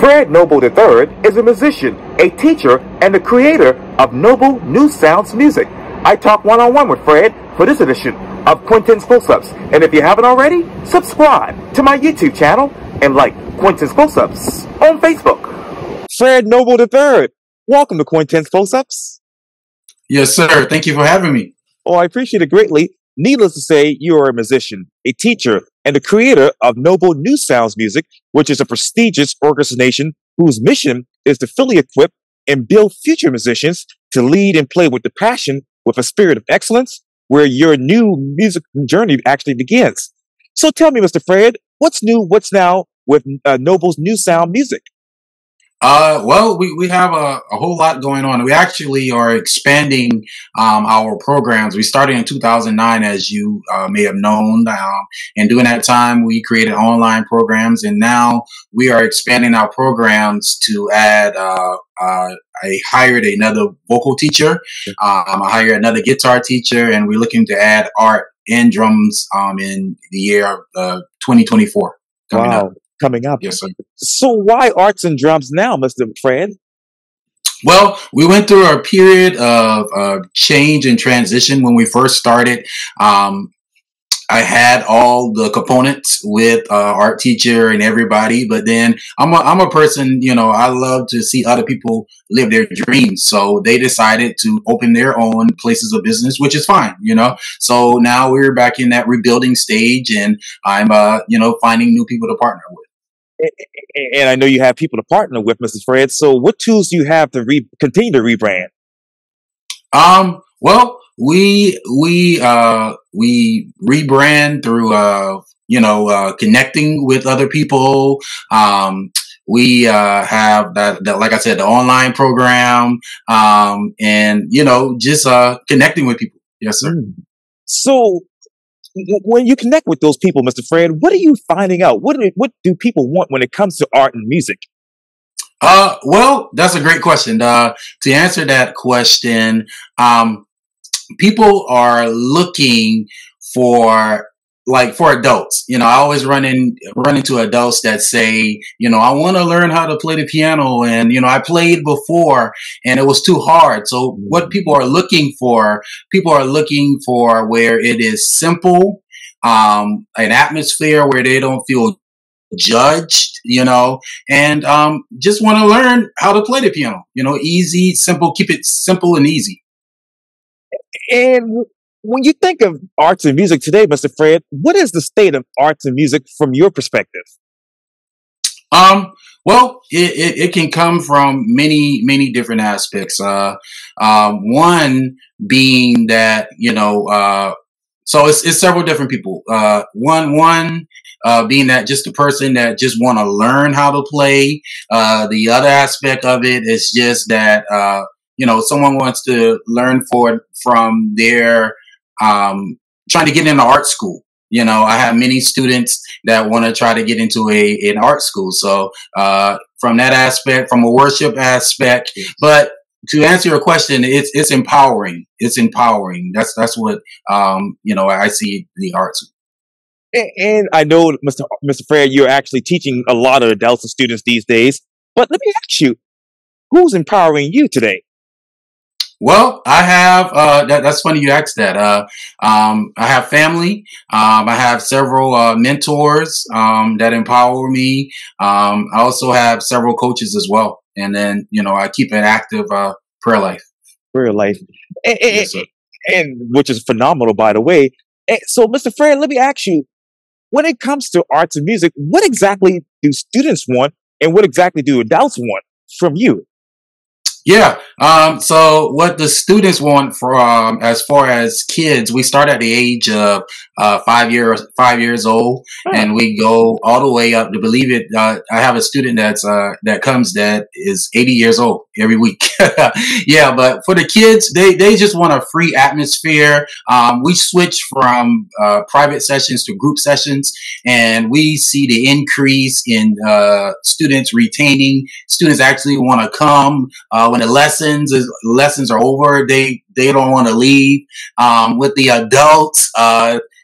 Fred Noble III is a musician, a teacher, and the creator of Noble New Sounds Music. I talk one-on-one with Fred for this edition of Quintin's Close-Ups. And if you haven't already, subscribe to my YouTube channel and like Quintin's Close-Ups on Facebook. Fred Noble III, welcome to Quintin's Close-Ups. Yes, sir. Thank you for having me. Oh, I appreciate it greatly. Needless to say, you are a musician, a teacher, and the creator of Noble New Sounds Music, which is a prestigious organization whose mission is to fully equip and build future musicians to lead and play with the passion, with a spirit of excellence, where your new music journey actually begins. So tell me, Mr. Fred, what's new, what's now with Noble's New Sound Music? Well, we have a whole lot going on. We actually are expanding our programs. We started in 2009, as you may have known. And during that time, we created online programs. And now we are expanding our programs to add, I hired another vocal teacher. I hired another guitar teacher. And we're looking to add art and drums in the year 2024 coming up. Coming up. Yes, sir. So why arts and drums now, Mr. Fred? Well, we went through a period of change and transition when we first started. I had all the components with art teacher and everybody, but then I'm a person, I love to see other people live their dreams. So they decided to open their own places of business, which is fine, So now we're back in that rebuilding stage, and I'm, finding new people to partner with. And I know you have people to partner with, Mr. Fred. So what tools do you have to continue to rebrand? Well, we rebrand through, connecting with other people. We have that, like I said, the online program, and, just connecting with people. Yes, sir. So when you connect with those people, Mr. Fred, what are you finding out? What do people want when it comes to art and music? Well, that's a great question. To answer that question, people are looking for adults. I always run into adults that say, I want to learn how to play the piano, and I played before and it was too hard. So what people are looking for where it is simple, an atmosphere where they don't feel judged, and just want to learn how to play the piano. Easy, simple, keep it simple and easy. And when you think of arts and music today, Mr. Fred, what is the state of arts and music from your perspective? Well, it can come from many different aspects. One being that, so it's several different people. One being that just a person that just want to learn how to play. The other aspect of it is just that, someone wants to learn from their, trying to get into art school. I have many students that want to try to get into an art school. So, from that aspect, from a worship aspect, but to answer your question, it's empowering. It's empowering. That's what, I see the arts. And I know, Mr. Fred, you're actually teaching a lot of adults and students these days, but let me ask you, who's empowering you today? Well, I have, that's funny you asked that. I have family. I have several, mentors, that empower me. I also have several coaches as well. And then, I keep an active, prayer life. Prayer life. Yes, sir. And which is phenomenal, by the way. So, Mr. Fred, let me ask you, when it comes to arts and music, what exactly do students want and what exactly do adults want from you? Yeah. So what the students want from, as far as kids, we start at the age of 5 years old, and we go all the way up to, believe it. I have a student that comes that is 80 years old every week. Yeah. But for the kids, they just want a free atmosphere. We switch from private sessions to group sessions, and we see the increase in students retaining. Students actually want to come when the lessons are over. They don't want to leave. With the adults,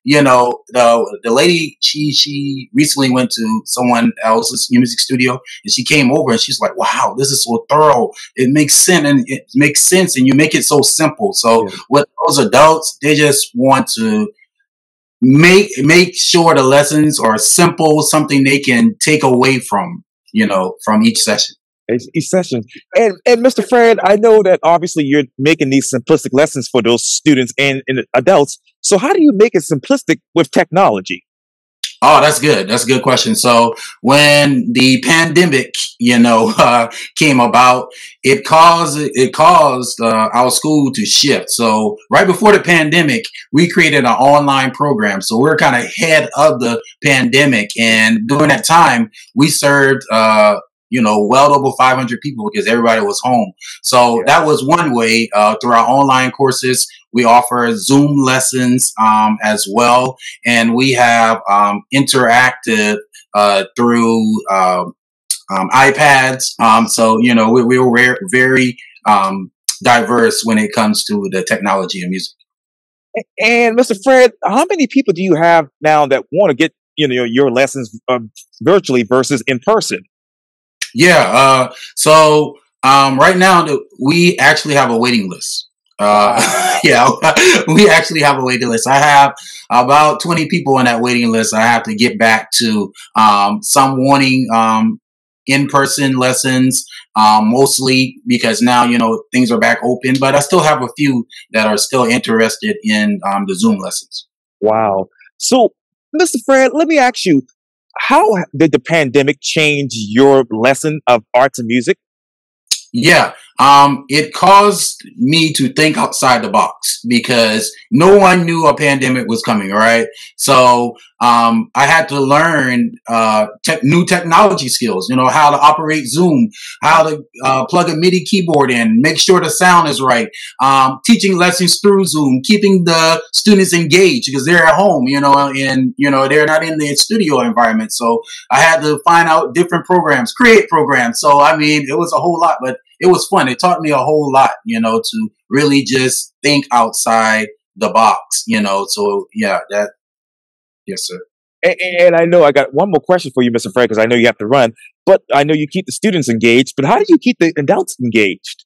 the lady, she recently went to someone else's music studio, and she came over and she's like, "Wow, this is so thorough. It makes sense, and you make it so simple." So Yeah. with those adults, they just want to make sure the lessons are simple, something they can take away from each session. Each session. And Mr. Fred, I know that obviously you're making these simplistic lessons for those students and adults. So how do you make it simplistic with technology? Oh, that's good. That's a good question. So when the pandemic, came about, it caused our school to shift. So right before the pandemic, we created an online program. So we're kind of ahead of the pandemic, and during that time, we served. Well over 500 people because everybody was home. So Yeah. that was one way through our online courses. We offer Zoom lessons as well, and we have interactive through iPads. So we're very diverse when it comes to the technology and music. And Mr. Fred, how many people do you have now that want to get your lessons virtually versus in person? Yeah. So right now, we actually have a waiting list. Wow. Yeah, we actually have a waiting list. I have about 20 people on that waiting list. I have to get back to some wanting in-person lessons, mostly because now things are back open. But I still have a few that are still interested in the Zoom lessons. Wow. So, Mr. Fred, let me ask you, how did the pandemic change your lesson of arts and music? Yeah, it caused me to think outside the box because no one knew a pandemic was coming. Right, so I had to learn new technology skills. How to operate Zoom, how to plug a MIDI keyboard in, make sure the sound is right. Teaching lessons through Zoom, keeping the students engaged because they're at home. And they're not in the studio environment. So I had to find out different programs, create programs. So I mean, it was a whole lot, but it was fun. It taught me a whole lot, to really just think outside the box. So yeah, yes, sir. And I know I got one more question for you, Mr. Fred, because I know you have to run. But I know you keep the students engaged. But how do you keep the adults engaged?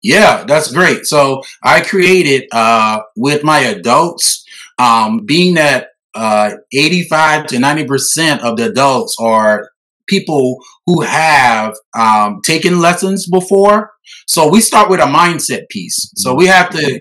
Yeah, that's great. So I created with my adults, being that 85 to 90% of the adults are people who have taken lessons before. So we start with a mindset piece. So we have to,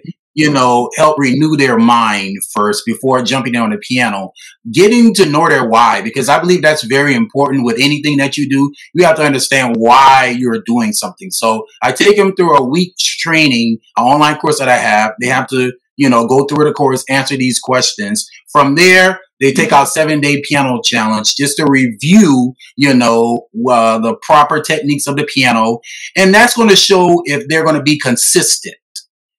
help renew their mind first before jumping on the piano, getting to know their why, because I believe that's very important with anything that you do. You have to understand why you're doing something. So I take them through a week training, an online course that I have. They have to, go through the course, answer these questions. From there, they take out 7-day piano challenge just to review, the proper techniques of the piano. And that's going to show if they're going to be consistent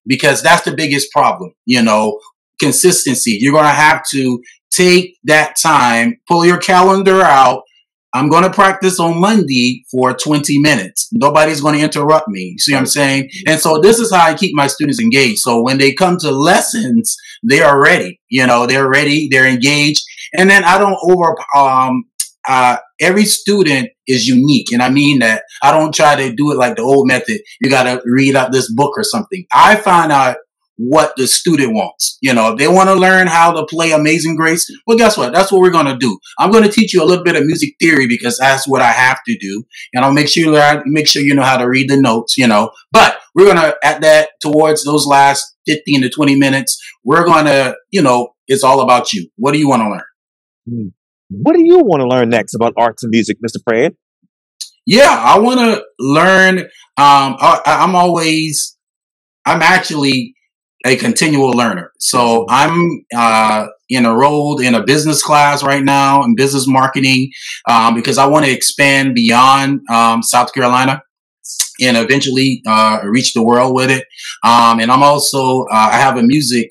because that's the biggest problem, consistency. You're going to have to take that time, pull your calendar out. I'm going to practice on Monday for 20 minutes. Nobody's going to interrupt me. You see what I'm saying? And so this is how I keep my students engaged. So when they come to lessons, they are ready. They're ready. They're engaged. And then I don't every student is unique. And I mean that I don't try to do it like the old method. You got to read out this book or something. I find out what the student wants. If they want to learn how to play Amazing Grace, well, guess what? That's what we're going to do. I'm going to teach you a little bit of music theory because that's what I have to do. And I'll make sure you know how to read the notes, But we're going to, at that, towards those last 15 to 20 minutes, we're going to, it's all about you. What do you want to learn? Hmm. What do you want to learn next about arts and music, Mr. Fred? Yeah, I want to learn. I'm actually a continual learner. So I'm enrolled in a business class right now in business marketing because I want to expand beyond South Carolina and eventually reach the world with it. And I'm also I have a music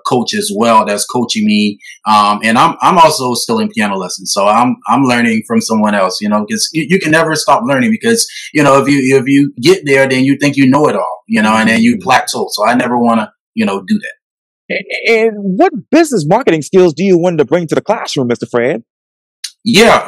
coach as well that's coaching me, and I'm also still in piano lessons. So I'm learning from someone else, because you can never stop learning because if you get there, then you think you know it all, and then you plateau. So I never want to do that. And what business marketing skills do you want to bring to the classroom, Mr. Fred? Yeah,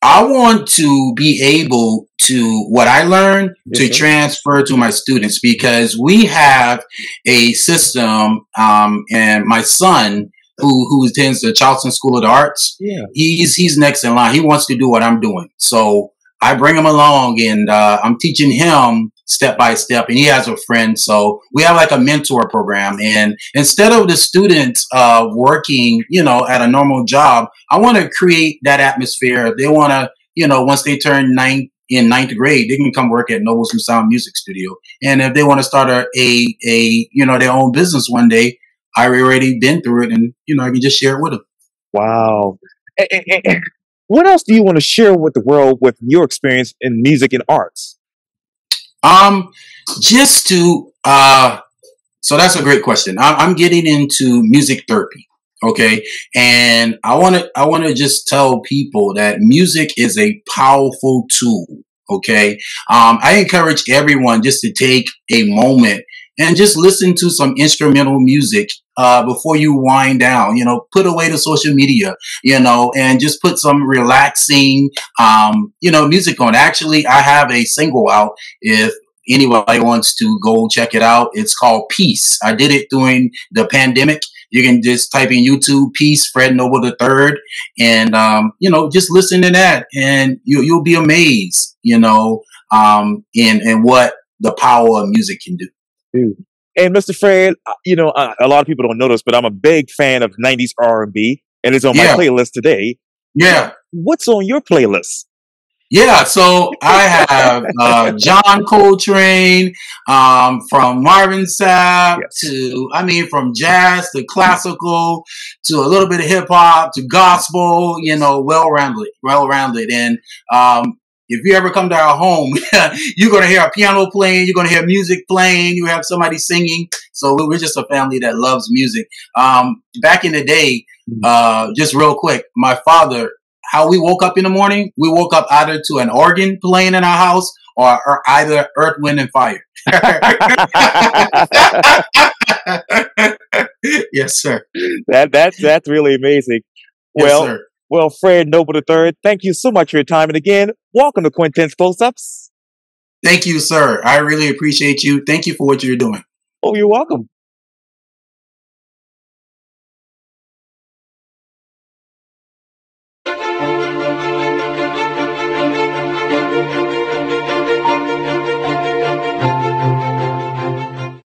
I want to be able to what I learn Yes, to sir. transfer to my students because we have a system, and my son who attends the Charleston School of the Arts, Yeah. he's next in line. He wants to do what I'm doing, so I bring him along, and I'm teaching him step by step. And he has a friend, so we have like a mentor program. And instead of the students working, at a normal job, I want to create that atmosphere. They want to, once they turn ninth grade, they can come work at Nobles New Sound Music Studio. And if they want to start their own business one day, I already been through it, and I can just share it with them. Wow. What else do you want to share with the world with your experience in music and arts? Um, just to So that's a great question. I'm getting into music therapy. Okay. And I want to just tell people that music is a powerful tool. Okay. I encourage everyone just to take a moment and just listen to some instrumental music, before you wind down, put away the social media, and just put some relaxing, music on. Actually, I have a single out. If anybody wants to go check it out, it's called Peace. I did it during the pandemic. You can just type in YouTube Peace Fred Noble the Third, and just listen to that, and you'll be amazed, in what the power of music can do. Dude. And Mr. Fred, a lot of people don't know this, but I'm a big fan of 90s R&B, and it's on my Yeah, playlist today. yeah. What's on your playlist? Yeah, so I have John Coltrane, from Marvin Sapp Yes. to, I mean, from jazz to classical to a little bit of hip hop to gospel, well rounded. And if you ever come to our home, you're going to hear a piano playing, you're going to hear music playing, you have somebody singing. So we're just a family that loves music. Back in the day, just real quick, my father, how we woke up in the morning, we woke up either to an organ playing in our house, or either Earth, Wind, and Fire. Yes, sir. That's really amazing. Yes, Well, sir. Fred Noble III, thank you so much for your time. And again, welcome to Quintin's Close-Ups. Thank you, sir. I really appreciate you. Thank you for what you're doing. Oh, you're welcome.